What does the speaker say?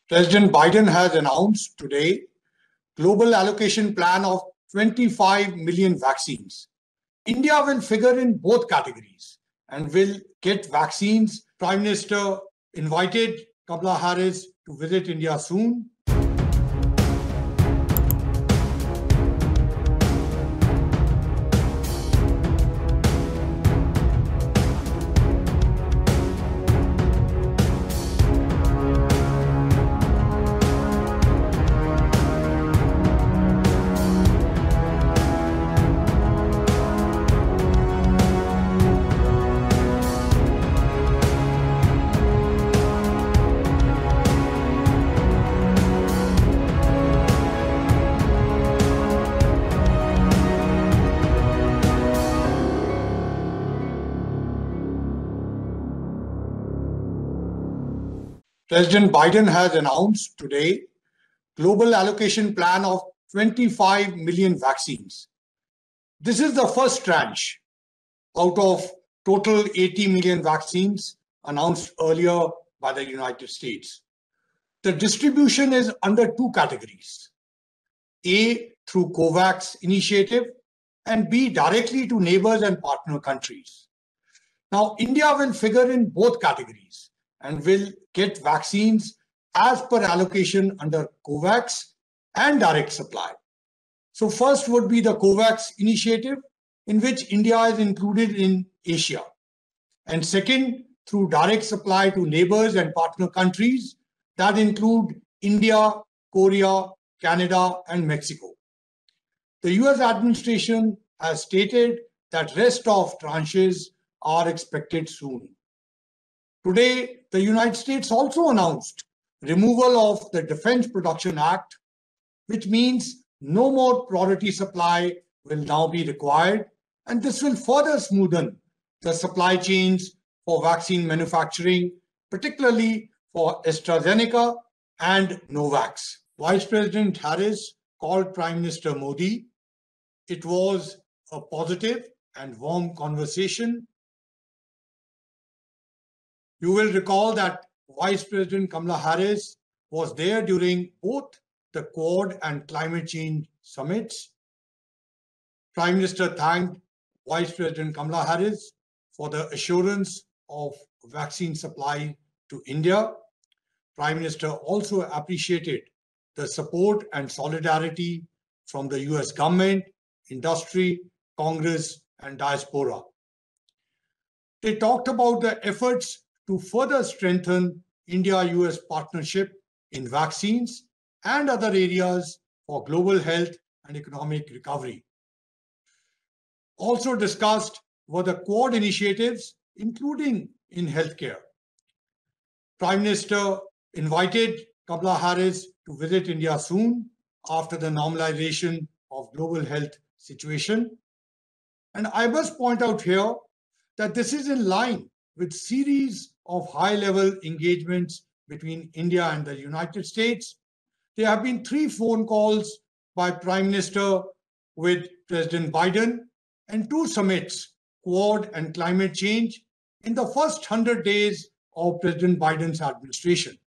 President Biden has announced today global allocation plan of 25 million vaccines. India will figure in both categories and will get vaccines. Prime Minister invited Kamala Harris to visit India soon. President Biden has announced today global allocation plan of 25 million vaccines. This is the first tranche out of total 80 million vaccines announced earlier by the United States. The distribution is under two categories: A, through COVAX initiative, and B, directly to neighbors and partner countries. Now, India will figure in both categories and will get vaccines as per allocation under COVAX and direct supply. So first would be the COVAX initiative, in which India is included in Asia. And second, through direct supply to neighbors and partner countries that include India, Korea, Canada, and Mexico. The US administration has stated that rest of tranches are expected soon. Today, the United States also announced removal of the Defense Production Act, which means no more priority supply will now be required, and this will further smoothen the supply chains for vaccine manufacturing, particularly for AstraZeneca and Novavax. Vice President Harris called Prime Minister Modi. It was a positive and warm conversation. You will recall that Vice President Kamala Harris was there during both the Quad and climate change summits. Prime Minister thanked Vice President Kamala Harris for the assurance of vaccine supply to India. Prime Minister also appreciated the support and solidarity from the US government, industry, Congress, and diaspora. They talked about the efforts to further strengthen India-US partnership in vaccines and other areas for global health and economic recovery. Also discussed were the Quad initiatives, including in healthcare. Prime Minister invited Kamala Harris to visit India soon after the normalization of global health situation. And I must point out here that this is in line with series of high-level engagements between India and the United States. There have been 3 phone calls by Prime Minister with President Biden and 2 summits, Quad and climate change, in the first 100 days of President Biden's administration.